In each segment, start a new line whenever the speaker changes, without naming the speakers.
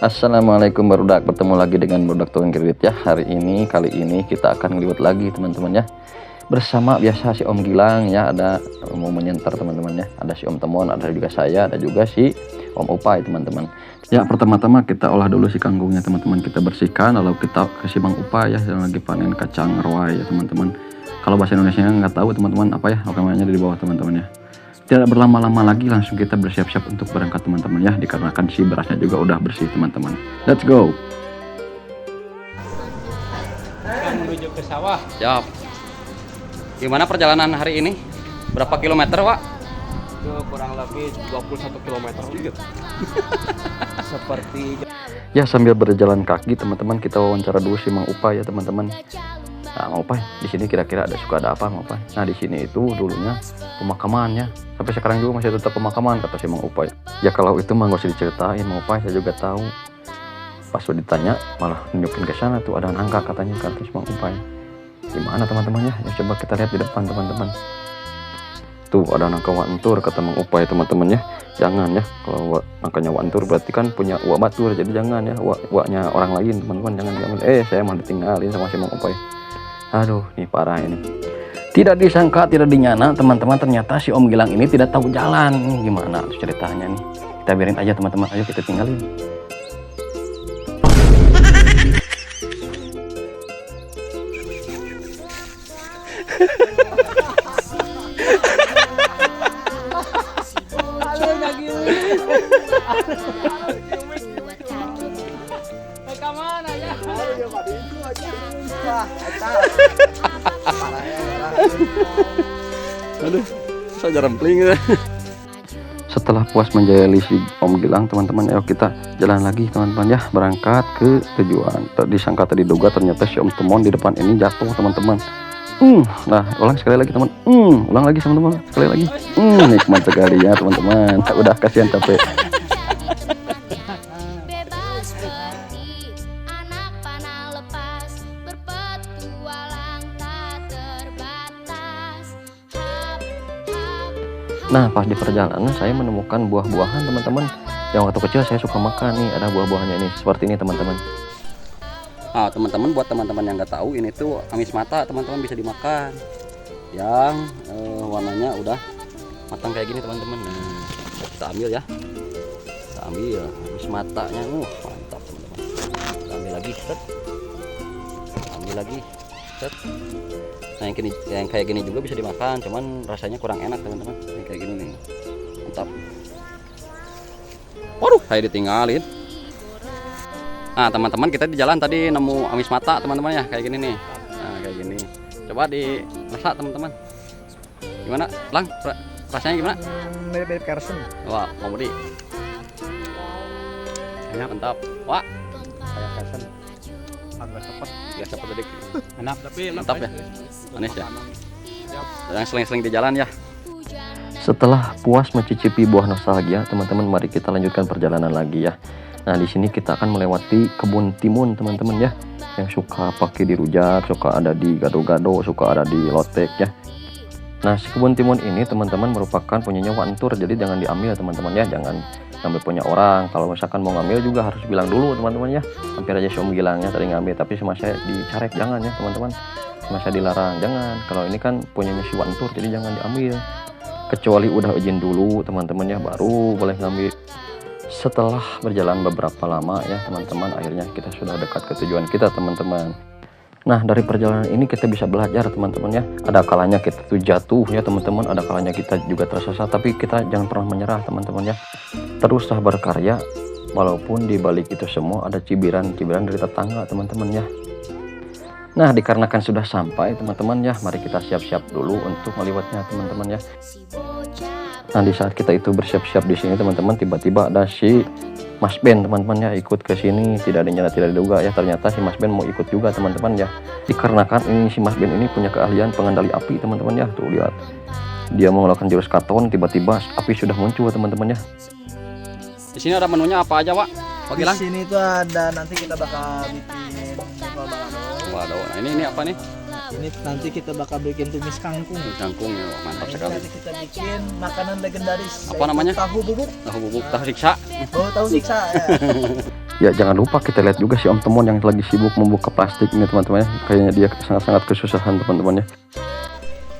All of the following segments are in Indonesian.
Assalamualaikum barudak, bertemu lagi dengan Barudak Tukang Kredit ya. Kali ini kita akan ngeliwat lagi teman-teman ya. Bersama biasa si Om Gilang ya, ada mau menyentar teman-teman ya. Ada si Om Temon, ada juga saya, ada juga si Om Upai teman-teman. Ya pertama-tama kita olah dulu si kanggungnya teman-teman, kita bersihkan lalu kita kasih Bang Upai ya yang lagi panen kacang roai ya teman-teman. Kalau bahasa Indonesia nggak tahu teman-teman apa ya, namanya di bawah teman-teman ya. Tidak berlama-lama lagi, langsung kita bersiap-siap untuk berangkat teman-teman ya, dikarenakan si berasnya juga udah bersih teman-teman. Let's go.
Kita menuju ke sawah.
Siap. Gimana perjalanan hari ini? Berapa kilometer, Wak?
Itu kurang lebih 21 km juga. Seperti
Ya sambil berjalan kaki teman-teman, kita wawancara dulu si Mang Upai ya teman-teman. Nah, Mang Upai, di sini kira-kira ada apa Mang Upai? Nah, di sini itu dulunya pemakamannya. Sampai sekarang juga masih tetap pemakaman kata si Mang Upai. Ya kalau itu mah nggak usah diceritain Mang Upai, saya juga tahu. Pas udah ditanya malah nunjukin ke sana tuh ada nangka katanya kata si Mang Upai. Gimana teman-teman ya? Ya coba kita lihat di depan teman-teman. Tuh ada nangka wantur kata Mang Upai teman-teman ya. Jangan ya, kalau nangkanya wantur berarti kan punya uak batur, jadi jangan ya uaknya orang lain teman-teman, jangan diambil. Saya mau ditinggalin sama si Mang Upai. Aduh, nih parah ini. Tidak disangka, tidak dinyana teman-teman, ternyata si Om Gilang ini tidak tahu jalan. Gimana tuh ceritanya nih? Kita biarin aja teman-teman, ayo kita tinggalin. Aduh, saya rempling ya. Setelah puas menjahili si Om Gilang teman-teman, ayo kita jalan lagi teman-teman ya, berangkat ke tujuan. Disangka tadi duga, ternyata si Om Temon di depan ini jatuh teman-teman. Nah ulang sekali lagi teman, ulang lagi teman-teman, sekali lagi. Nikmat sekali ya teman-teman. Udah kasihan capek. Nah pas di perjalanan saya menemukan buah-buahan teman-teman yang waktu kecil saya suka makan nih. Ada buah-buahannya ini seperti ini teman-teman. Nah teman-teman, buat teman-teman yang nggak tahu, ini tuh amis mata teman-teman, bisa dimakan. Yang warnanya udah matang kayak gini teman-teman. Kita ambil ya, kita ambil amis matanya. Mantap teman-teman. Kita ambil lagi, set. Ambil lagi, set. Nah yang kayak gini juga bisa dimakan, cuman rasanya kurang enak teman-teman. Yang kayak gini nih, mantap. Waduh, saya ditinggalin. Nah teman-teman, kita di jalan tadi nemu amis mata teman-teman ya, kayak gini nih. Nah kayak gini, coba dirasa teman-teman. Gimana, Lang? Rasanya gimana?
mirip-mirip Carson.
Wah, mau beli. Enak, mantap. Wah,
Kayak Carson. Agak cepet.
gak cepet tadi.
Enak tapi
Mantap ya, manis ya. Yang seling-seling di jalan ya. Setelah puas mencicipi buah nostalgia, teman-teman, mari kita lanjutkan perjalanan lagi ya. Nah, di sini kita akan melewati kebun timun, teman-teman ya. Yang suka pakai di rujak, suka ada di gado-gado, suka ada di lotek ya. Nah, si kebun timun ini, teman-teman, merupakan punyanya wantur, jadi jangan diambil, teman-teman ya. Jangan ngambil punya orang. Kalau misalkan mau ngambil juga harus bilang dulu, teman-teman ya. Hampir aja si Om Gilangnya tadi ngambil, tapi sama saya dicarek, jangan ya, teman-teman. Sama saya dilarang, jangan. Kalau ini kan punyanya si wantur, jadi jangan diambil. Kecuali udah izin dulu teman-teman ya, baru boleh ngambil. Setelah berjalan beberapa lama ya teman-teman, akhirnya kita sudah dekat ke tujuan kita teman-teman. Nah dari perjalanan ini kita bisa belajar teman-teman ya. Ada kalanya kita tuh jatuh ya teman-teman, ada kalanya kita juga tersesat, tapi kita jangan pernah menyerah teman-teman ya. Teruslah berkarya, walaupun di balik itu semua ada cibiran-cibiran dari tetangga teman-teman ya. Nah dikarenakan sudah sampai teman-teman ya, mari kita siap-siap dulu untuk melewatnya teman-teman ya. Nah di saat kita itu bersiap-siap di sini teman-teman, tiba-tiba ada si Mas Ben teman-teman ya ikut ke sini, tidak dinyana tidak diduga ya, ternyata si Mas Ben mau ikut juga teman-teman ya. Dikarenakan ini si Mas Ben ini punya keahlian pengendali api teman-teman ya. Tuh lihat, dia mengeluarkan jurus katon, tiba-tiba api sudah muncul teman-teman ya. Di sini ada menunya apa aja, Pak?
Di sini tuh ada, nanti kita bakal bikin balado.
Waduh, nah ini apa nih?
Ini nanti kita bakal bikin tumis kangkung.
Kangkung ya, mantap sekali.
Nanti kita bikin makanan legendaris.
Apa namanya?
Tahu bubuk.
Tahu bubuk, tahu siksa.
Oh, tahu siksa ya.
Ya jangan lupa kita lihat juga si Om Temon yang lagi sibuk membuka plastik ini teman-teman ya. Kayaknya dia sangat-sangat kesusahan teman-teman ya.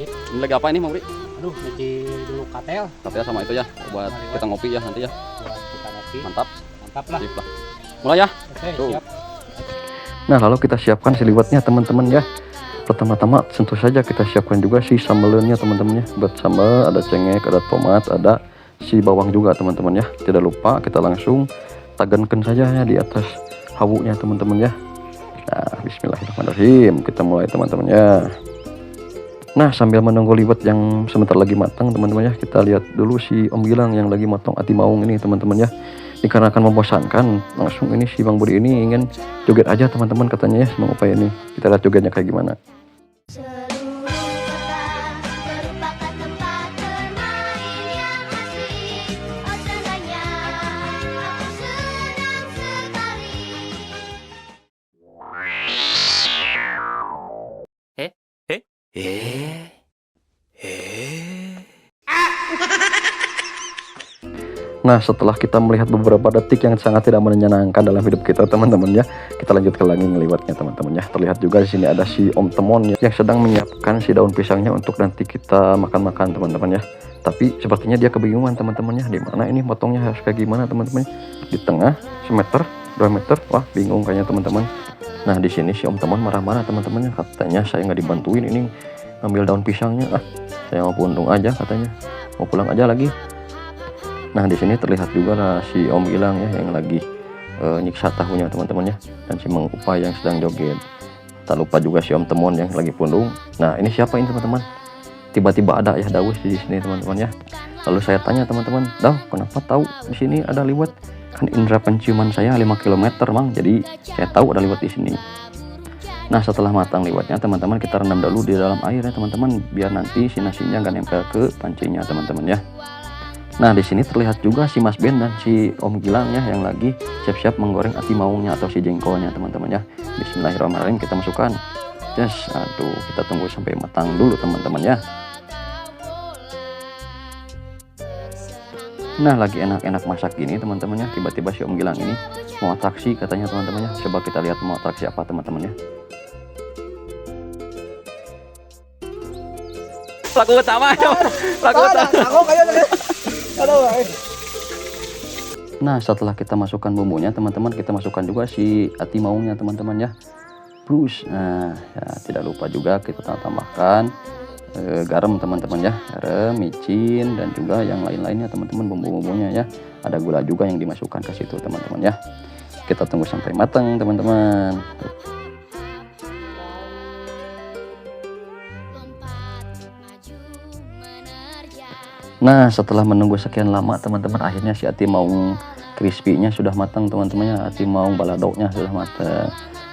Ini lagi apa ini Mang Bri?
Aduh, nyuci dulu katel
Katel sama itu ya buat kita ngopi ya nanti ya.
buat kita ngopi.
Mantap.
Mantap lah.
Sip lah. Mulai ya.
Oke,
Tuh.
siap.
Nah lalu kita siapkan si liwetnya teman-teman ya. Pertama-tama tentu saja kita siapkan juga si sambelnya teman-teman ya. Buat sambal ada cengek, ada tomat, ada si bawang juga teman-teman ya. Tidak lupa kita langsung tagenkan saja ya di atas hawunya teman-teman ya. Nah bismillahirrahmanirrahim, kita mulai teman-teman ya. Nah sambil menunggu liwet yang sebentar lagi matang teman-teman ya, kita lihat dulu si Om Gilang yang lagi motong ati maung ini teman-teman ya. Dikarenakan membosankan, langsung ini si Bang Budi ini ingin joget aja teman-teman katanya ya, Bang Upay ini. Kita lihat jogetnya kayak gimana.
Seluruh kota merupakan tempat bermain yang asik. Oh tandanya aku senang sekali.
Nah setelah kita melihat beberapa detik yang sangat tidak menyenangkan dalam hidup kita teman-teman ya, kita lanjutkan lagi ngeliwatnya teman-teman ya. Terlihat juga di sini ada si Om Temon ya, yang sedang menyiapkan si daun pisangnya untuk nanti kita makan-makan teman-teman ya. Tapi sepertinya dia kebingungan teman-teman ya, di mana ini potongnya harus kayak gimana teman-teman. Di tengah, semeter, 2 meter, wah bingung kayaknya teman-teman. Nah di sini si Om Temon marah-marah teman-teman ya, katanya saya nggak dibantuin ini ngambil daun pisangnya, saya mau puntung aja katanya, mau pulang aja lagi. Nah di sini terlihat juga lah si Om Gilang ya yang lagi nyiksa tahunya teman-teman ya, dan si Mang Upay yang sedang joget. Tak lupa juga si Om Temon yang lagi pundung. Nah ini siapa ini teman-teman? Tiba-tiba ada ya Dawes di sini teman-teman ya. Lalu saya tanya teman-teman, Daw kenapa tahu di sini ada liwet? Kan indera penciuman saya 5 km Mang, jadi saya tahu ada liwet di sini. Nah setelah matang liwetnya teman-teman, kita rendam dulu di dalam air ya teman-teman, biar nanti si nasinya nggak nempel ke pancinya teman-teman ya. Nah di sini terlihat juga si Mas Ben dan si Om Gilang ya yang lagi siap-siap menggoreng ati maungnya atau si jengkolnya teman-teman ya. Bismillahirrahmanirrahim, kita masukkan. Just, aduh kita tunggu sampai matang dulu teman-teman ya. Nah lagi enak-enak masak gini teman-teman ya, tiba-tiba si Om Gilang ini mau atraksi katanya teman-teman ya. Coba kita lihat mau atraksi apa teman-teman ya. Pelaku utama ya, pelaku utama.
Aku kayaknya. Aduh.
Nah setelah kita masukkan bumbunya teman-teman, kita masukkan juga si ati maungnya teman-teman ya. Plus nah ya, tidak lupa juga kita tambahkan garam teman-teman ya, garam, micin, dan juga yang lain-lainnya teman-teman, bumbu-bumbunya ya. Ada gula juga yang dimasukkan ke situ teman-teman ya. Kita tunggu sampai matang teman-teman. Nah setelah menunggu sekian lama teman-teman, akhirnya si ati maung crispy-nya sudah matang teman-teman ya, ati maung baladoknya sudah matang.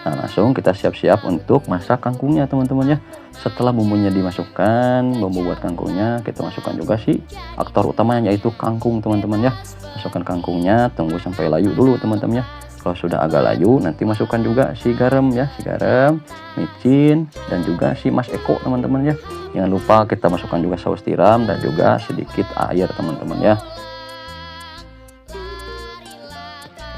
Nah langsung kita siap-siap untuk masak kangkungnya teman-teman ya. Setelah bumbunya dimasukkan, bumbu buat kangkungnya, kita masukkan juga si aktor utamanya yaitu kangkung teman-teman ya. Masukkan kangkungnya, tunggu sampai layu dulu teman-teman ya. Kalau sudah agak layu, nanti masukkan juga si garam ya, si garam, micin, dan juga si Mas Eko teman-teman ya. Jangan lupa kita masukkan juga saus tiram dan juga sedikit air teman-teman ya.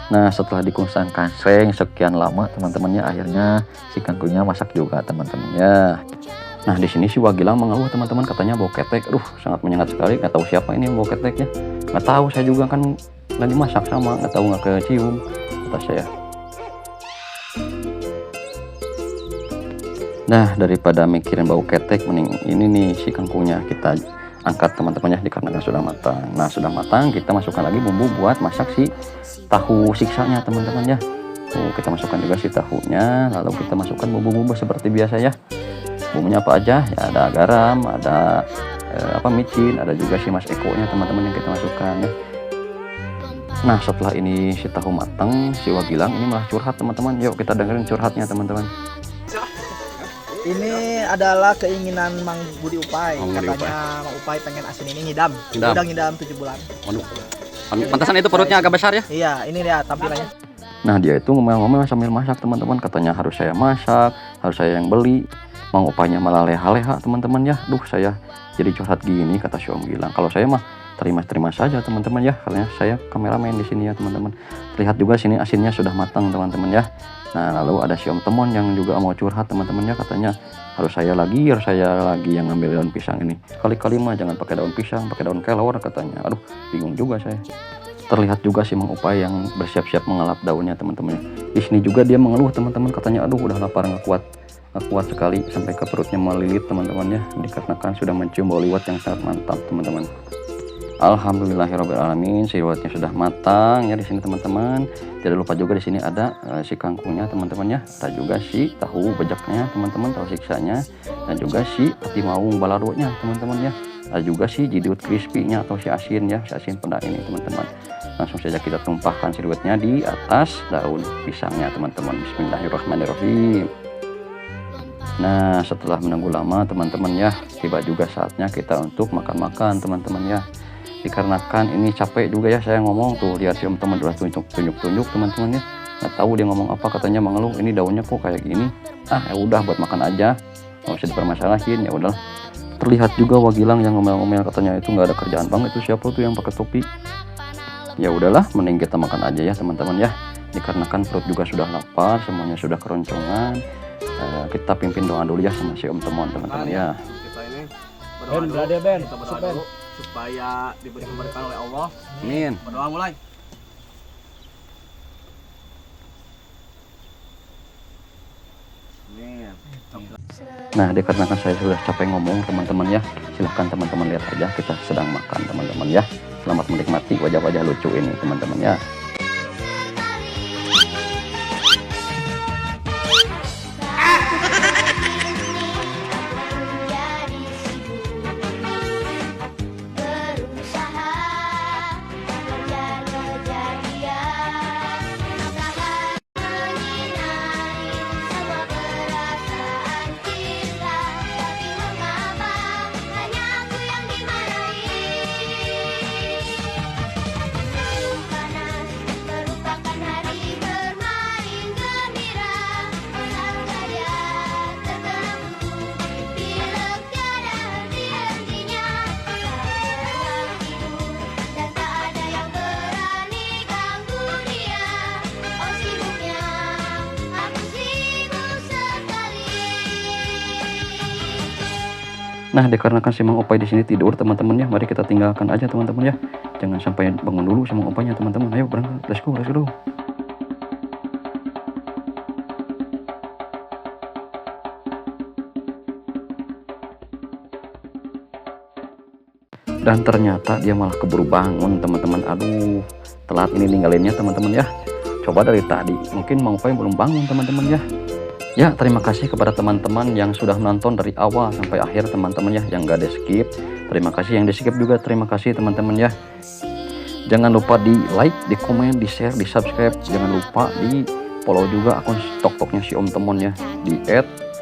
Nah setelah dikunsang kaseng sekian lama teman-teman ya, akhirnya si kangkungnya masak juga teman-teman ya. Nah di sini si Wagilang mengeluh teman-teman, katanya bau ketek. Aduh sangat menyengat sekali, nggak tahu siapa ini yang bau keteknya. Nggak tahu, saya juga kan lagi masak sama, nggak tahu, nggak kecium kata saya. Nah daripada mikirin bau ketek, mending ini nih si kangkungnya kita angkat teman-teman ya, dikarenakan sudah matang. Nah sudah matang, kita masukkan lagi bumbu buat masak si tahu siksanya teman-teman ya. Tuh kita masukkan juga si tahunya, lalu kita masukkan bumbu-bumbu seperti biasa ya. Bumbunya apa aja ya, ada garam, ada micin, ada juga si Mas Eko nya teman-teman yang kita masukkan ya. Nah setelah ini si tahu matang, si Wagilang ini malah curhat teman-teman. Yuk kita dengerin curhatnya teman-teman.
Ini adalah keinginan Mang Budi Upay.
Mang Budi
Katanya Mang Upay pengen asin ini ngidam.
Ngidam.
Udah ngidam 7 bulan.
Waduh, pantasan itu perutnya agak besar ya.
Iya, ini dia tampilannya.
Nah dia itu ngomong-ngomong sambil masak teman-teman, katanya harus saya masak, harus saya yang beli. Mang Upaynya malah leha-leha teman-teman ya. Duh saya jadi curhat gini kata si Om Gilang. Kalau saya mah terima saja teman-teman ya, karena saya kameramen di sini ya teman-teman. Lihat juga sini asinnya sudah matang teman-teman ya. Nah, lalu ada si Om Temon yang juga mau curhat teman-teman ya, katanya harus saya lagi yang ngambil daun pisang ini. Kali-kali mah jangan pakai daun pisang, pakai daun kelor katanya. Aduh, bingung juga saya. Terlihat juga si Mang Upay yang bersiap-siap mengelap daunnya teman-teman. Di sini juga dia mengeluh teman-teman, katanya aduh udah lapar nggak kuat sekali sampai ke perutnya melilit teman-teman ya, dikarenakan sudah mencium bau liwat yang sangat mantap teman-teman. Alhamdulillahirobbilalamin, si liwatnya sudah matang ya di sini teman-teman. Tidak lupa juga di sini ada si kangkungnya teman-teman ya, ada juga si tahu bejaknya teman-teman, tahu siksanya, dan juga si ati maung baladonya teman-teman ya. Ada juga si jidut crispy-nya atau si asin ya, si asin peda ini teman-teman. Langsung saja kita tumpahkan si liwatnya di atas daun pisangnya teman-teman. Bismillahirrahmanirrahim. Nah, setelah menunggu lama teman-teman ya, tiba juga saatnya kita untuk makan-makan teman-teman ya. Dikarenakan ini capek juga ya saya ngomong tuh, lihat si Om Temon udah tunjuk teman-teman ya. Nggak tahu dia ngomong apa, katanya mengeluh ini daunnya kok kayak gini. Ya udah buat makan aja, nggak usah dipermasalahin, ya udah. Terlihat juga Wagilang yang ngomel-ngomel, katanya itu nggak ada kerjaan banget, itu siapa tuh yang pakai topi. Ya udahlah, mending kita makan aja ya teman-teman ya. Dikarenakan perut juga sudah lapar, semuanya sudah keroncongan. Kita pimpin doa dulu ya sama si Om Temon teman-teman ya.
Kita ini
Ben, berada Ben.
kita berdoa dulu supaya diberi keberkahan oleh Allah.
Amin.
Berdoa mulai. Amin.
Nah, dikarenakan saya sudah capek ngomong teman-teman ya, silahkan teman-teman lihat aja kita sedang makan teman-teman ya. Selamat menikmati wajah-wajah lucu ini teman-teman ya. Nah, dikarenakan si Mang Upay di sini tidur teman-teman ya, mari kita tinggalkan aja teman-teman ya. Jangan sampai bangun dulu si Mang Upaynya teman-teman. Ayo berangkat, let's go. Dan ternyata dia malah keburu bangun teman-teman. Aduh, telat ini ninggalinnya teman-teman ya. Coba dari tadi, mungkin Mang Upay belum bangun teman-teman ya. Ya, terima kasih kepada teman-teman yang sudah menonton dari awal sampai akhir teman-teman ya, yang gak di skip. Terima kasih yang di skip juga, terima kasih teman-teman ya. Jangan lupa di like, di komen, di share, di subscribe. Jangan lupa di follow juga akun TikToknya si Om Temon ya, di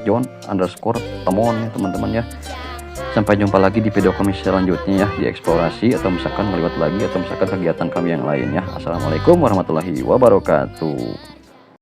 @john_temon ya teman-teman ya. Sampai jumpa lagi di video kami selanjutnya ya, di eksplorasi atau misalkan melewat lagi atau misalkan kegiatan kami yang lain ya. Assalamualaikum warahmatullahi wabarakatuh.